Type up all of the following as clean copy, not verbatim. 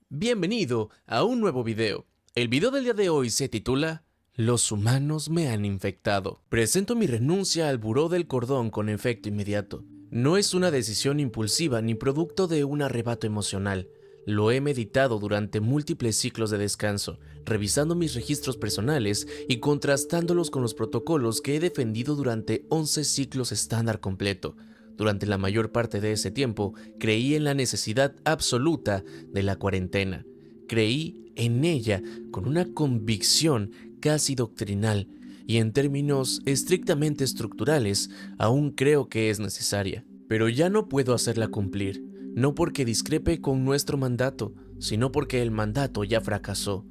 Bienvenido a un nuevo video. El video del día de hoy se titula Los humanos me han infectado. Presento mi renuncia al buró del cordón con efecto inmediato. No es una decisión impulsiva ni producto de un arrebato emocional. Lo he meditado durante múltiples ciclos de descanso, revisando mis registros personales y contrastándolos con los protocolos que he defendido durante 11 ciclos estándar completo. Durante la mayor parte de ese tiempo, creí en la necesidad absoluta de la cuarentena. Creí en ella con una convicción casi doctrinal y en términos estrictamente estructurales, aún creo que es necesaria. Pero ya no puedo hacerla cumplir, no porque discrepe con nuestro mandato, sino porque el mandato ya fracasó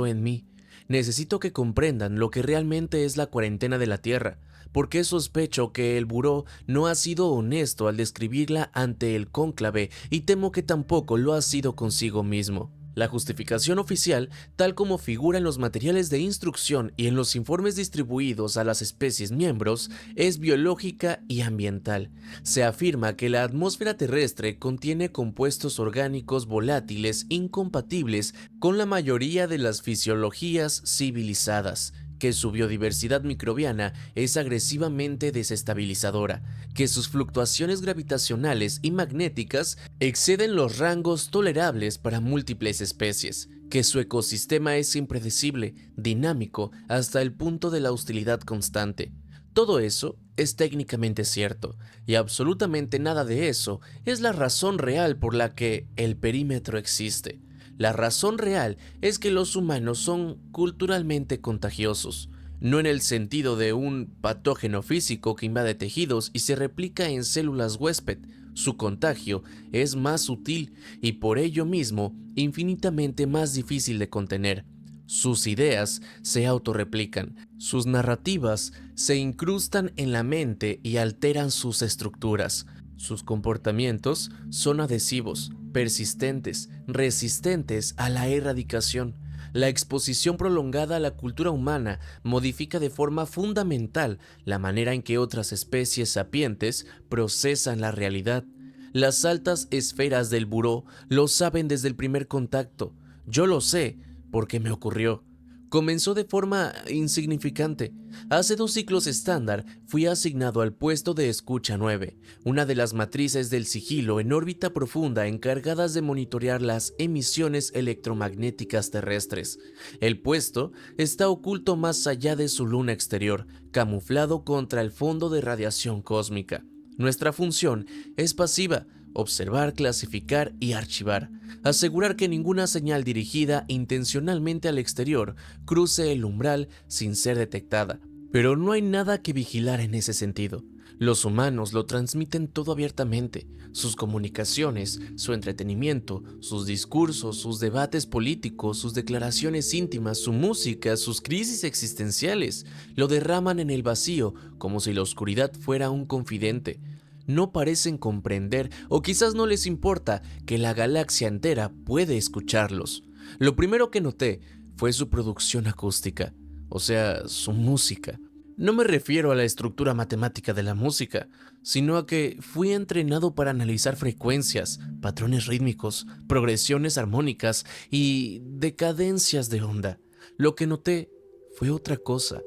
en mí. Necesito que comprendan lo que realmente es la cuarentena de la Tierra, porque sospecho que el buró no ha sido honesto al describirla ante el cónclave y temo que tampoco lo ha sido consigo mismo. La justificación oficial, tal como figura en los materiales de instrucción y en los informes distribuidos a las especies miembros, es biológica y ambiental. Se afirma que la atmósfera terrestre contiene compuestos orgánicos volátiles incompatibles con la mayoría de las fisiologías civilizadas, que su biodiversidad microbiana es agresivamente desestabilizadora, que sus fluctuaciones gravitacionales y magnéticas exceden los rangos tolerables para múltiples especies, que su ecosistema es impredecible, dinámico hasta el punto de la hostilidad constante. Todo eso es técnicamente cierto, y absolutamente nada de eso es la razón real por la que el perímetro existe. La razón real es que los humanos son culturalmente contagiosos, no en el sentido de un patógeno físico que invade tejidos y se replica en células huésped. Su contagio es más sutil y por ello mismo infinitamente más difícil de contener. Sus ideas se autorreplican, sus narrativas se incrustan en la mente y alteran sus estructuras. Sus comportamientos son adhesivos, persistentes, resistentes a la erradicación. La exposición prolongada a la cultura humana modifica de forma fundamental la manera en que otras especies sapientes procesan la realidad. Las altas esferas del buró lo saben desde el primer contacto. Yo lo sé porque me ocurrió. Comenzó de forma insignificante. Hace 2 ciclos estándar fui asignado al puesto de escucha 9, una de las matrices del sigilo en órbita profunda encargadas de monitorear las emisiones electromagnéticas terrestres. El puesto está oculto más allá de su luna exterior, camuflado contra el fondo de radiación cósmica. Nuestra función es pasiva: observar, clasificar y archivar, asegurar que ninguna señal dirigida intencionalmente al exterior cruce el umbral sin ser detectada. Pero no hay nada que vigilar en ese sentido. Los humanos lo transmiten todo abiertamente: sus comunicaciones, su entretenimiento, sus discursos, sus debates políticos, sus declaraciones íntimas, su música, sus crisis existenciales. Lo derraman en el vacío como si la oscuridad fuera un confidente. No parecen comprender, o quizás no les importa, que la galaxia entera puede escucharlos. Lo primero que noté fue su producción acústica, o sea, su música. No me refiero a la estructura matemática de la música, sino a que fui entrenado para analizar frecuencias, patrones rítmicos, progresiones armónicas y decadencias de onda. Lo que noté fue otra cosa.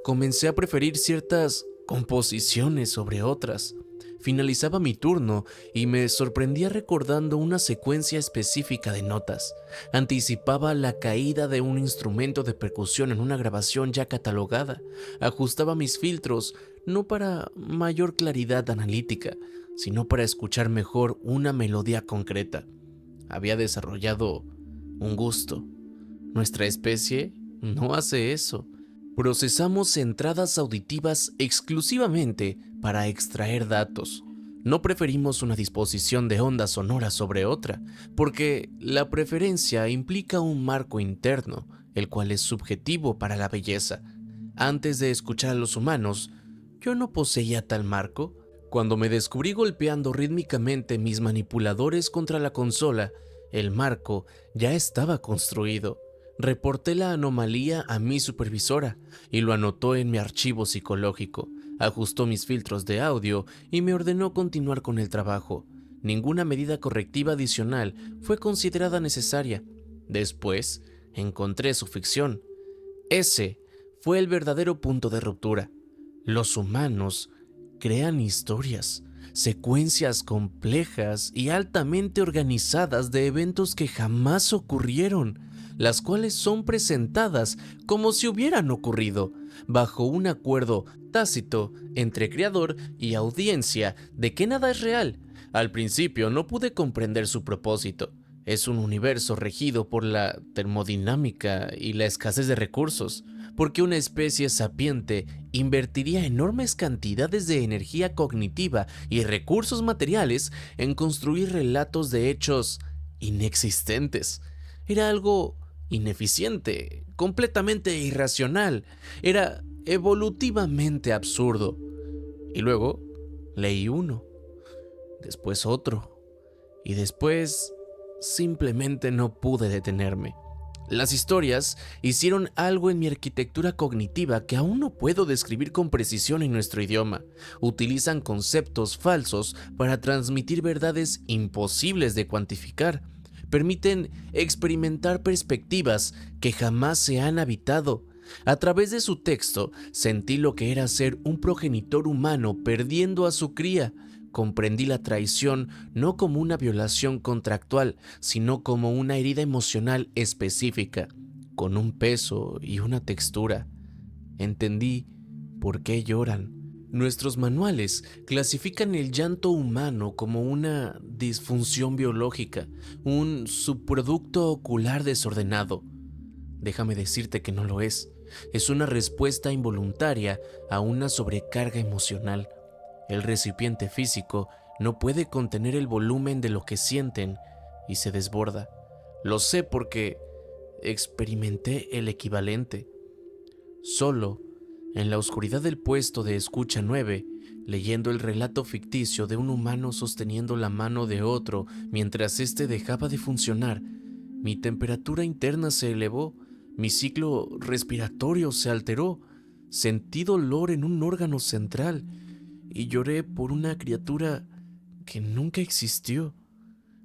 Comencé a preferir ciertas composiciones sobre otras. Finalizaba mi turno y me sorprendía recordando una secuencia específica de notas. Anticipaba la caída de un instrumento de percusión en una grabación ya catalogada. Ajustaba mis filtros no para mayor claridad analítica, sino para escuchar mejor una melodía concreta. Había desarrollado un gusto. Nuestra especie no hace eso. Procesamos entradas auditivas exclusivamente para extraer datos. No preferimos una disposición de onda sonora sobre otra, porque la preferencia implica un marco interno, el cual es subjetivo para la belleza. Antes de escuchar a los humanos, yo no poseía tal marco. Cuando me descubrí golpeando rítmicamente mis manipuladores contra la consola, el marco ya estaba construido. Reporté la anomalía a mi supervisora y lo anotó en mi archivo psicológico. Ajustó mis filtros de audio y me ordenó continuar con el trabajo. Ninguna medida correctiva adicional fue considerada necesaria. Después, encontré su ficción. Ese fue el verdadero punto de ruptura. Los humanos crean historias, secuencias complejas y altamente organizadas de eventos que jamás ocurrieron, las cuales son presentadas como si hubieran ocurrido, bajo un acuerdo tácito entre creador y audiencia de que nada es real. Al principio no pude comprender su propósito. Es un universo regido por la termodinámica y la escasez de recursos, porque una especie sapiente invertiría enormes cantidades de energía cognitiva y recursos materiales en construir relatos de hechos inexistentes. Era algo ineficiente, completamente irracional, era evolutivamente absurdo. Y luego leí uno, después otro, y después simplemente no pude detenerme. Las historias hicieron algo en mi arquitectura cognitiva que aún no puedo describir con precisión en nuestro idioma. Utilizan conceptos falsos para transmitir verdades imposibles de cuantificar. Permiten experimentar perspectivas que jamás se han habitado. A través de su texto sentí lo que era ser un progenitor humano perdiendo a su cría. Comprendí la traición no como una violación contractual, sino como una herida emocional específica, con un peso y una textura. Entendí por qué lloran. Nuestros manuales clasifican el llanto humano como una disfunción biológica, un subproducto ocular desordenado. Déjame decirte que no lo es. Es una respuesta involuntaria a una sobrecarga emocional. El recipiente físico no puede contener el volumen de lo que sienten y se desborda. Lo sé porque experimenté el equivalente. Solo, en la oscuridad del puesto de escucha 9, leyendo el relato ficticio de un humano sosteniendo la mano de otro mientras éste dejaba de funcionar, mi temperatura interna se elevó, mi ciclo respiratorio se alteró, sentí dolor en un órgano central y lloré por una criatura que nunca existió.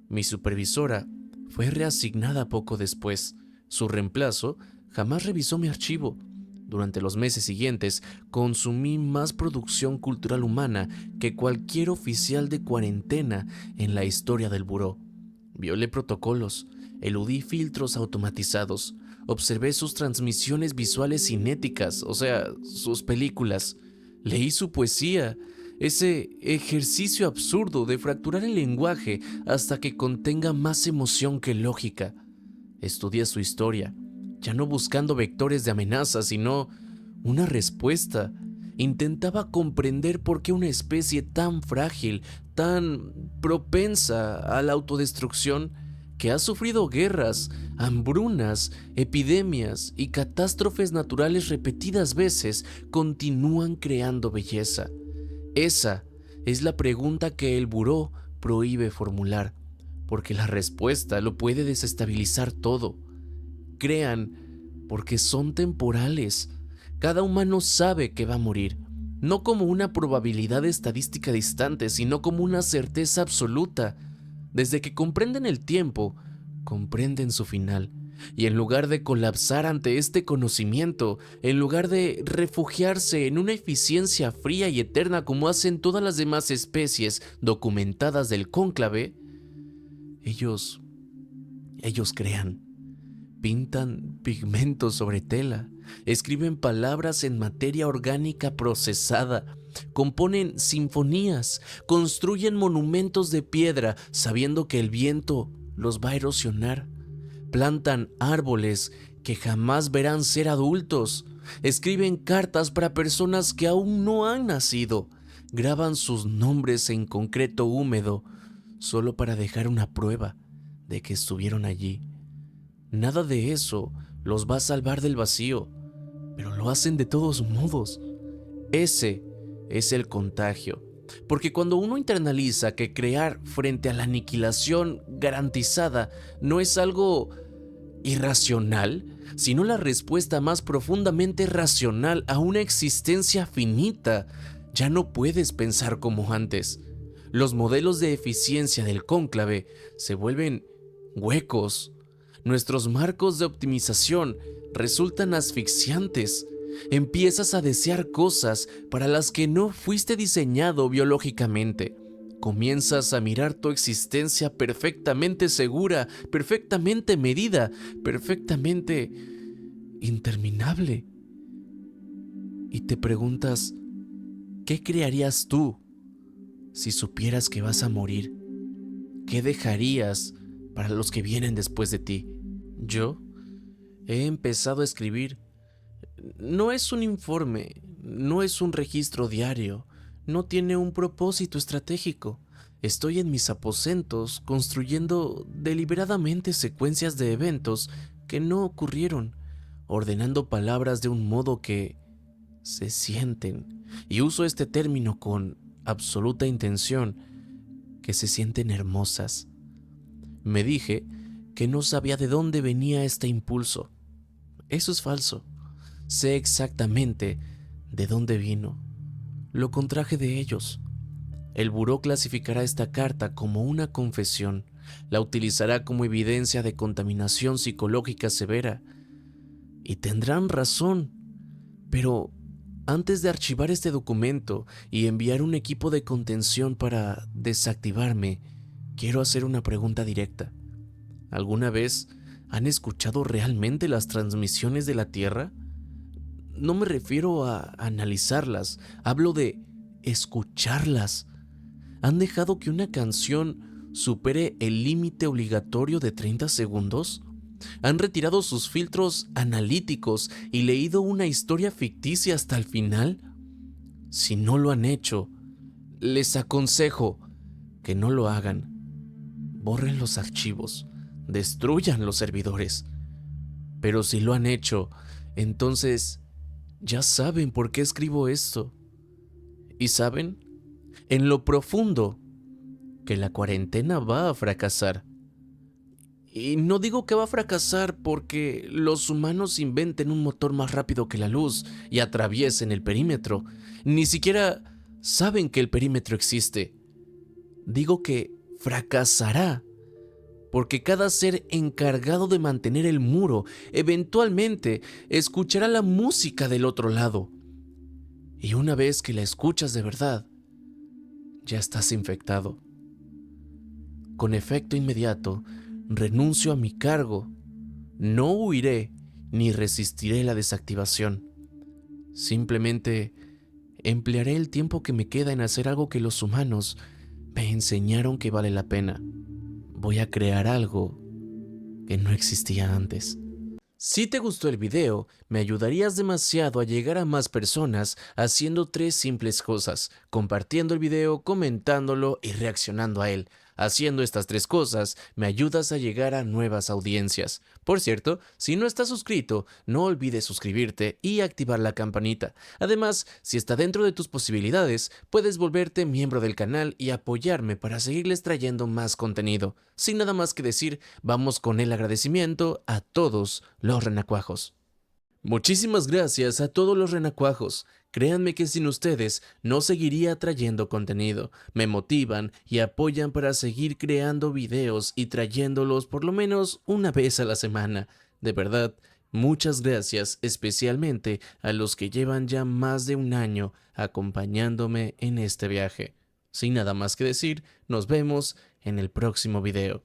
Mi supervisora fue reasignada poco después. Su reemplazo jamás revisó mi archivo. Durante los meses siguientes consumí más producción cultural humana que cualquier oficial de cuarentena en la historia del buró. Violé protocolos, eludí filtros automatizados, observé sus transmisiones visuales cinéticas, o sea, sus películas. Leí su poesía, ese ejercicio absurdo de fracturar el lenguaje hasta que contenga más emoción que lógica. Estudié su historia, ya no buscando vectores de amenaza, sino una respuesta. Intentaba comprender por qué una especie tan frágil, tan propensa a la autodestrucción, que ha sufrido guerras, hambrunas, epidemias y catástrofes naturales repetidas veces, continúan creando belleza. Esa es la pregunta que el buró prohíbe formular, porque la respuesta lo puede desestabilizar todo. Crean porque son temporales. Cada humano sabe que va a morir, no como una probabilidad estadística distante, sino como una certeza absoluta. Desde que comprenden el tiempo, comprenden su final. Y en lugar de colapsar ante este conocimiento, en lugar de refugiarse en una eficiencia fría y eterna como hacen todas las demás especies documentadas del cónclave, ellos crean, pintan pigmentos sobre tela, escriben palabras en materia orgánica procesada, componen sinfonías, construyen monumentos de piedra sabiendo que el viento los va a erosionar. Plantan árboles que jamás verán ser adultos. Escriben cartas para personas que aún no han nacido. Graban sus nombres en concreto húmedo solo para dejar una prueba de que estuvieron allí. Nada de eso los va a salvar del vacío, pero lo hacen de todos modos. Ese es el contagio. Porque cuando uno internaliza que crear frente a la aniquilación garantizada no es algo irracional, sino la respuesta más profundamente racional a una existencia finita, ya no puedes pensar como antes. Los modelos de eficiencia del cónclave se vuelven huecos. Nuestros marcos de optimización resultan asfixiantes. Empiezas a desear cosas para las que no fuiste diseñado biológicamente. Comienzas a mirar tu existencia perfectamente segura, perfectamente medida, perfectamente interminable. Y te preguntas, ¿qué crearías tú si supieras que vas a morir? ¿Qué dejarías para los que vienen después de ti? Yo he empezado a escribir. No es un informe, no es un registro diario, no tiene un propósito estratégico. Estoy en mis aposentos construyendo deliberadamente secuencias de eventos que no ocurrieron, ordenando palabras de un modo que se sienten, y uso este término con absoluta intención, que se sienten hermosas. Me dije que no sabía de dónde venía este impulso. Eso es falso. Sé exactamente de dónde vino. Lo contraje de ellos. El buró clasificará esta carta como una confesión. La utilizará como evidencia de contaminación psicológica severa. Y tendrán razón. Pero antes de archivar este documento y enviar un equipo de contención para desactivarme, quiero hacer una pregunta directa. ¿Alguna vez han escuchado realmente las transmisiones de la Tierra? No me refiero a analizarlas, hablo de escucharlas. ¿Han dejado que una canción supere el límite obligatorio de 30 segundos? ¿Han retirado sus filtros analíticos y leído una historia ficticia hasta el final? Si no lo han hecho, les aconsejo que no lo hagan. Borren los archivos, destruyan los servidores. Pero si lo han hecho, entonces ya saben por qué escribo esto. ¿Y saben? En lo profundo, que la cuarentena va a fracasar. Y no digo que va a fracasar porque los humanos inventen un motor más rápido que la luz y atraviesen el perímetro. Ni siquiera saben que el perímetro existe. Digo que fracasará porque cada ser encargado de mantener el muro eventualmente escuchará la música del otro lado. Y una vez que la escuchas de verdad, ya estás infectado. Con efecto inmediato, renuncio a mi cargo. No huiré ni resistiré la desactivación. Simplemente emplearé el tiempo que me queda en hacer algo que los humanos me enseñaron que vale la pena. Voy a crear algo que no existía antes. Si te gustó el video, me ayudarías demasiado a llegar a más personas haciendo 3 simples cosas: compartiendo el video, comentándolo y reaccionando a él. Haciendo estas 3 cosas, me ayudas a llegar a nuevas audiencias. Por cierto, si no estás suscrito, no olvides suscribirte y activar la campanita. Además, si está dentro de tus posibilidades, puedes volverte miembro del canal y apoyarme para seguirles trayendo más contenido. Sin nada más que decir, vamos con el agradecimiento a todos los renacuajos. Muchísimas gracias a todos los renacuajos. Créanme que sin ustedes no seguiría trayendo contenido. Me motivan y apoyan para seguir creando videos y trayéndolos por lo menos una vez a la semana. De verdad, muchas gracias, especialmente a los que llevan ya más de un año acompañándome en este viaje. Sin nada más que decir, nos vemos en el próximo video.